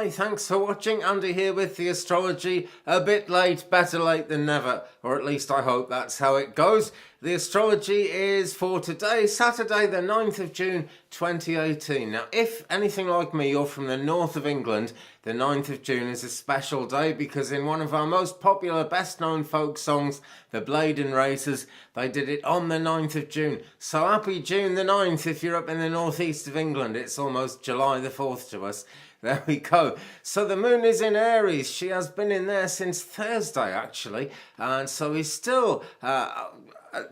Hi, thanks for watching. Andy here with the astrology. A bit late, better late than never, or at least I hope that's how it goes. The astrology is for today, Saturday the 9th of June 2018. Now, if anything like me, you're from the north of England, the 9th of June is a special day because in one of our most popular, best-known folk songs, The Blade and Racers, they did it on the 9th of June. So happy June the 9th if you're up in the northeast of England. It's almost July the 4th to us. There we go. So the moon is in Aries. She has been in there since Thursday, actually. And so we still, at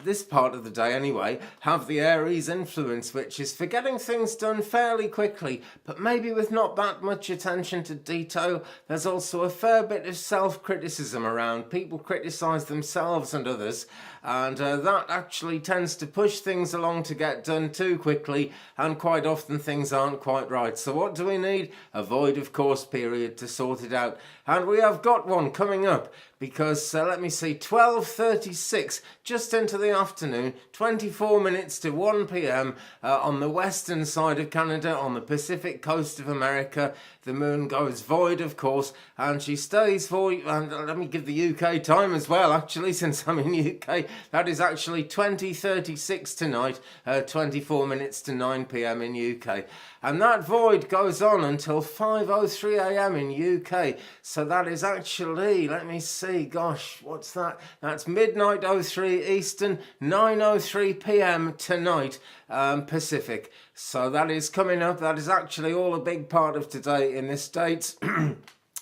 this part of the day anyway, have the Aries influence, which is for getting things done fairly quickly, but maybe with not that much attention to detail. There's also a fair bit of self-criticism around. People criticise themselves and others, and that actually tends to push things along to get done too quickly, and quite often things aren't quite right. So what do we need? A void of course period to sort it out, and we have got one coming up because let me see, 12:36 just into the afternoon, 24 minutes to 1 p.m. On the western side of Canada, on the Pacific coast of America. The moon goes void of course, and she stays void. And let me give the UK time as well, actually, since I'm in UK. That is actually 20:36 tonight, 24 minutes to 9 p.m. in UK. And that void goes on until 5:03 a.m. in UK. So that is actually, let me see, gosh, what's that? That's midnight 03 Eastern, 9:03 p.m. tonight, Pacific. So that is coming up. That is actually all a big part of today in the States.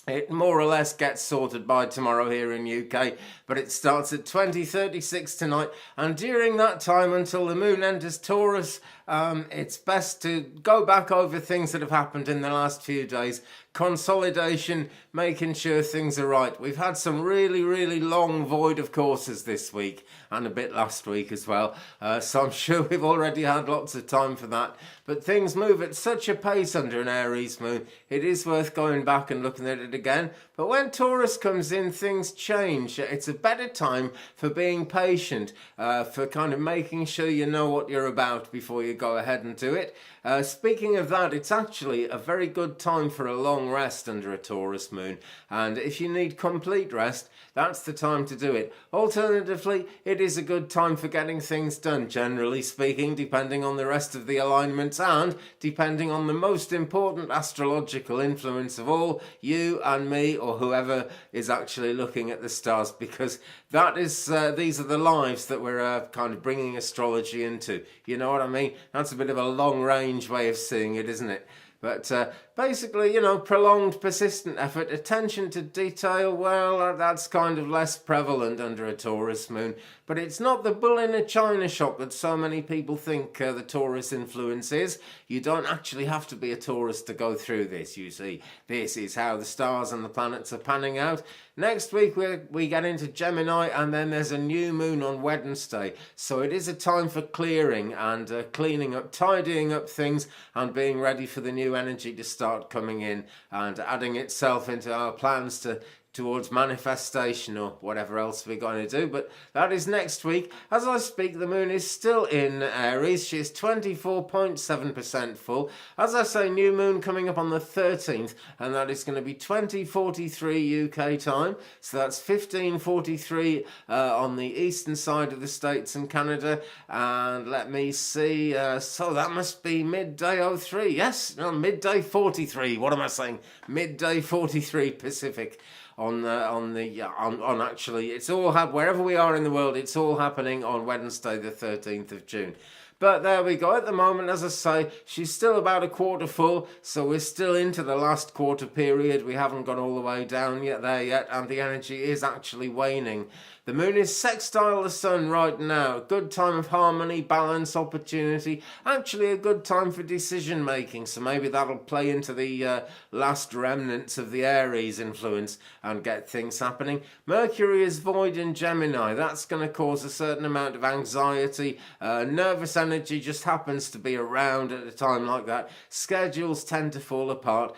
It more or less gets sorted by tomorrow here in UK, but it starts at 20:36 tonight, and during that time until the moon enters Taurus, it's best to go back over things that have happened in the last few days. Consolidation, making sure things are right. We've had some really long void of courses this week, and a bit last week as well, so I'm sure we've already had lots of time for that. But things move at such a pace under an Aries moon, it is worth going back and looking at it again. But when Taurus comes in, things change. It's a better time for being patient, for kind of making sure you know what you're about before you go ahead and do it. Speaking of that, it's actually a very good time for a long rest under a Taurus moon, and if you need complete rest, that's the time to do it. Alternatively, it is a good time for getting things done, generally speaking, depending on the rest of the alignments and depending on the most important astrological influence of all, you and me, or whoever is actually looking at the stars, because that is these are the lives that we're kind of bringing astrology into. You know what I mean? That's a bit of a long-range way of seeing it, isn't it? But basically, you know, prolonged, persistent effort, attention to detail, well, that's kind of less prevalent under a Taurus moon. But it's not the bull in a china shop that so many people think the Taurus influence is. You don't actually have to be a Taurus to go through this, you see. This is how the stars and the planets are panning out. Next week we get into Gemini, and then there's a new moon on Wednesday. So it is a time for clearing and cleaning up, tidying up things, and being ready for the new energy to start coming in and adding itself into our plans towards manifestation or whatever else we're going to do. But that is next week. As I speak, the moon is still in Aries. She is 24.7% full. As I say, new moon coming up on the 13th, and that is going to be 20:43 UK time. So that's 15:43 on the eastern side of the States and Canada. And let me see, so that must be midday 03. Yes, no, midday 43. What am I saying? Midday 43 Pacific. On actually, it's all wherever we are in the world, it's all happening on Wednesday the 13th of June. But there we go. At the moment, as I say, she's still about a quarter full, so we're still into the last quarter period. We haven't gone all the way down yet, and the energy is actually waning. The moon is sextile the sun right now. Good time of harmony, balance, opportunity. Actually a good time for decision making. So maybe that'll play into the last remnants of the Aries influence and get things happening. Mercury is void in Gemini. That's going to cause a certain amount of anxiety. Nervous energy just happens to be around at a time like that. Schedules tend to fall apart.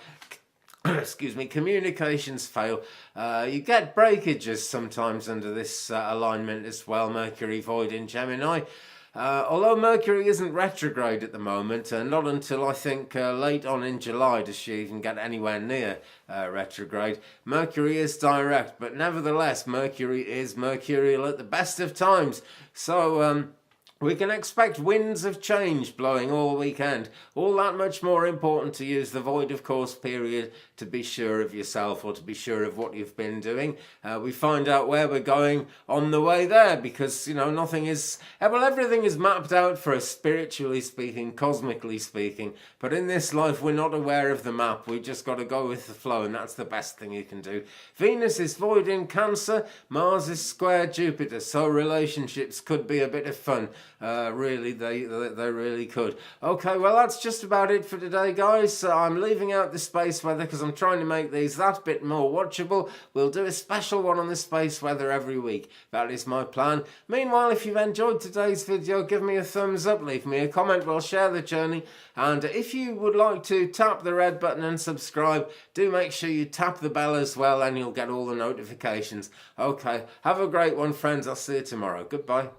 Excuse me, communications fail. You get breakages sometimes under this alignment as well, Mercury void in Gemini. Although Mercury isn't retrograde at the moment, not until I think late on in July does she even get anywhere near retrograde. Mercury is direct, but nevertheless, Mercury is mercurial at the best of times. So, we can expect winds of change blowing all weekend. All that much more important to use the void of course period to be sure of yourself, or to be sure of what you've been doing. We find out where we're going on the way there, because nothing is everything is mapped out for us, spiritually speaking, cosmically speaking. But in this life we're not aware of the map. We just got to go with the flow, and that's the best thing you can do. Venus is void in Cancer, Mars is square Jupiter, so relationships could be a bit of fun. Really, they really could. Okay, well, that's just about it for today, guys. I'm leaving out the space weather because I'm trying to make these that bit more watchable. We'll do a special one on the space weather every week. That is my plan. Meanwhile, if you've enjoyed today's video, give me a thumbs up, leave me a comment, we'll share the journey. And if you would like to tap the red button and subscribe, do make sure you tap the bell as well, and you'll get all the notifications. Okay, have a great one, friends. I'll see you tomorrow. Goodbye.